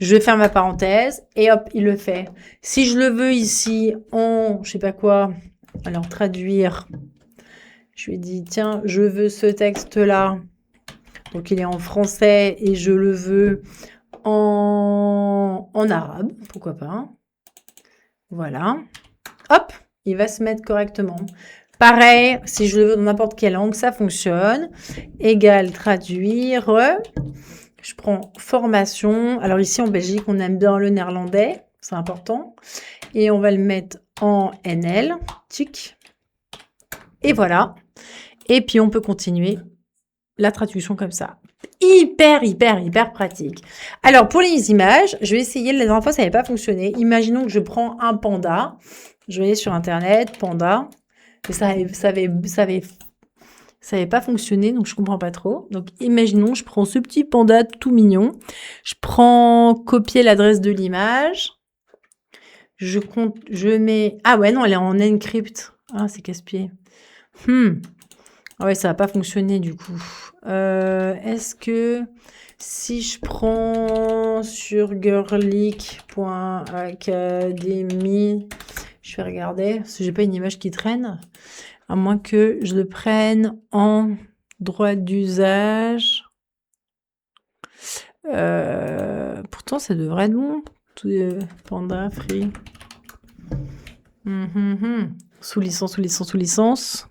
Je ferme ma parenthèse et hop, il le fait. Si je le veux ici en, je sais pas quoi, alors traduire, je lui ai dit, tiens, je veux ce texte-là. Donc, il est en français et je le veux en arabe, pourquoi pas. Voilà. Hop, il va se mettre correctement. Pareil, si je le veux dans n'importe quelle langue, ça fonctionne. Égal traduire. Je prends formation. Alors ici, en Belgique, on aime bien le néerlandais. C'est important. Et on va le mettre en NL. Tic. Et voilà. Et puis, on peut continuer la traduction comme ça. Hyper pratique. Alors, pour les images, je vais essayer. La dernière fois, ça n'avait pas fonctionné. Imaginons que je prends un panda. Je vais aller sur Internet, panda. Et ça avait pas fonctionné, donc je comprends pas trop. Donc, imaginons, je prends ce petit panda tout mignon. Je prends copier l'adresse de l'image. Je mets... Ah ouais, non, elle est en encrypt. Ah, c'est casse-pied. Ah ouais, ça va pas fonctionner du coup. Est-ce que si je prends sur girlic.academy, je vais regarder, parce que j'ai pas une image qui traîne, à moins que je le prenne en droit d'usage. Pourtant, ça devrait être bon. Panda, free. Sous licence.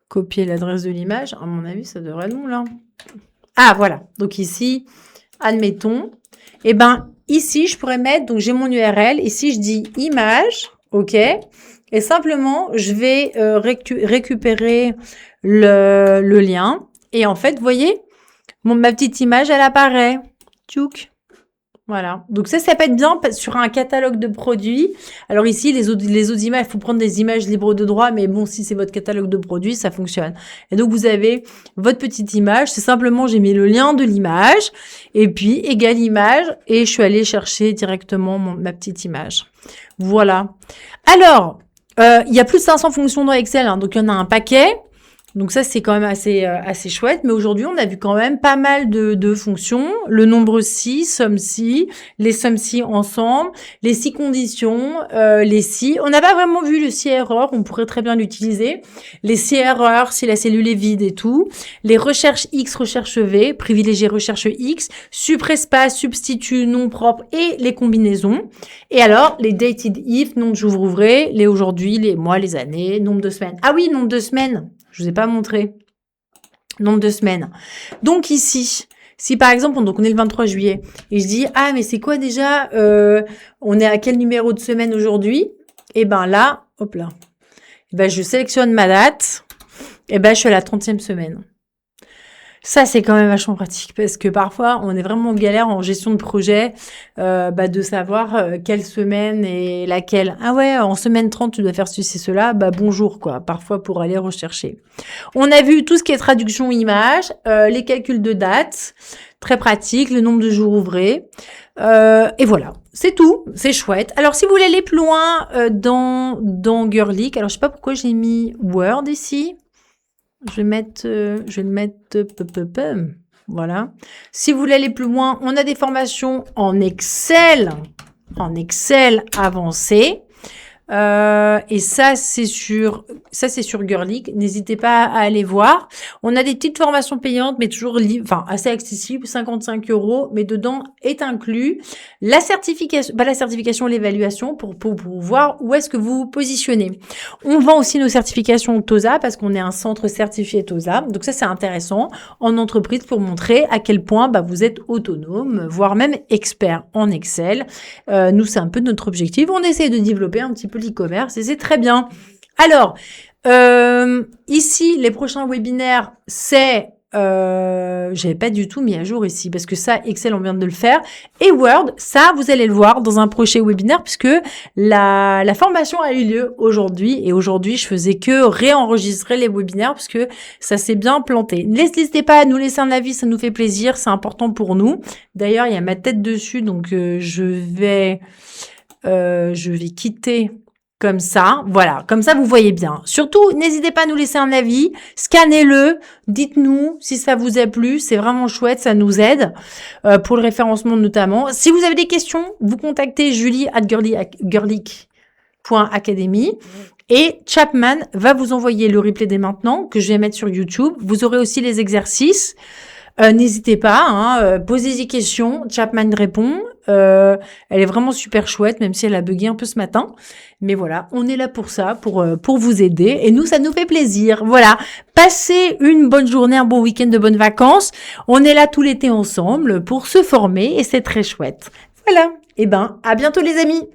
Copier l'adresse de l'image. À mon avis, ça devrait être bon, là. Ah, voilà. Donc ici, admettons. Et ici, je pourrais mettre, donc j'ai mon URL. Ici, je dis image. OK. Et simplement, je vais récupérer le lien. Et en fait, vous voyez, ma petite image, elle apparaît. Tchouk. Voilà. Donc ça peut être bien sur un catalogue de produits. Alors ici, les autres images, il faut prendre des images libres de droit, mais bon, si c'est votre catalogue de produits, ça fonctionne. Et donc, vous avez votre petite image. C'est simplement, j'ai mis le lien de l'image et puis égale image et je suis allée chercher directement ma petite image. Voilà. Alors, il y a plus de 500 fonctions dans Excel, hein, donc il y en a un paquet. Donc ça, c'est quand même assez chouette. Mais aujourd'hui, on a vu quand même pas mal de fonctions. Le nombre si, somme si, les sommes si ensemble, les si conditions, les si. On n'a pas vraiment vu le si erreur. On pourrait très bien l'utiliser. Les si erreurs, si la cellule est vide et tout. Les recherches X, recherche V, privilégier recherche X, supprespace, substitut, nom propre et les combinaisons. Et alors, les dated if, nom de j'ouvre ouvrez, les aujourd'hui, les mois, les années, nombre de semaines. Ah oui, nombre de semaines. Je vous ai pas montré. Nombre de semaines. Donc ici, si par exemple, on est le 23 juillet, et je dis, ah mais c'est quoi déjà, on est à quel numéro de semaine aujourd'hui? Et là, hop là. Je sélectionne ma date, et je suis à la 30e semaine. Ça, c'est quand même vachement pratique parce que parfois, on est vraiment en galère en gestion de projet de savoir quelle semaine et laquelle. Ah ouais, en semaine 30, tu dois faire ceci, cela. Bonjour, quoi. Parfois, pour aller rechercher. On a vu tout ce qui est traduction image, les calculs de date, très pratique, le nombre de jours ouvrés. Et voilà, c'est tout, c'est chouette. Alors, si vous voulez aller plus loin dans Girlic, alors je sais pas pourquoi j'ai mis Word ici. Je vais le mettre, voilà. Si vous voulez aller plus loin, on a des formations en Excel avancé. Et ça, c'est sur Girlic. N'hésitez pas à aller voir. On a des petites formations payantes, mais toujours assez accessibles, 55 €, mais dedans est inclus la certification, l'évaluation pour voir où est-ce que vous vous positionnez. On vend aussi nos certifications TOSA parce qu'on est un centre certifié TOSA. Donc ça, c'est intéressant en entreprise pour montrer à quel point vous êtes autonome, voire même expert en Excel. Nous, c'est un peu notre objectif. On essaie de développer un petit peu l'e-commerce et c'est très bien. Alors, ici, les prochains webinaires, c'est... j'avais pas du tout mis à jour ici parce que ça, Excel, on vient de le faire. Et Word, ça, vous allez le voir dans un prochain webinaire puisque la formation a eu lieu aujourd'hui. Et aujourd'hui, je faisais que réenregistrer les webinaires parce que ça s'est bien planté. N'hésitez pas à nous laisser un avis, ça nous fait plaisir, c'est important pour nous. D'ailleurs, il y a ma tête dessus, donc je vais quitter comme ça, voilà, comme ça vous voyez bien. Surtout, n'hésitez pas à nous laisser un avis, scannez-le, dites-nous si ça vous a plu, c'est vraiment chouette, ça nous aide pour le référencement notamment. Si vous avez des questions, vous contactez Julie@girlic.academy et Chapman va vous envoyer le replay dès maintenant que je vais mettre sur YouTube. Vous aurez aussi les exercices. N'hésitez pas, hein, posez des questions. Chapman répond. Elle est vraiment super chouette, même si elle a bugué un peu ce matin. Mais voilà, on est là pour ça, pour vous aider. Et nous, ça nous fait plaisir. Voilà. Passez une bonne journée, un bon week-end de bonnes vacances. On est là tout l'été ensemble pour se former et c'est très chouette. Voilà. À bientôt les amis.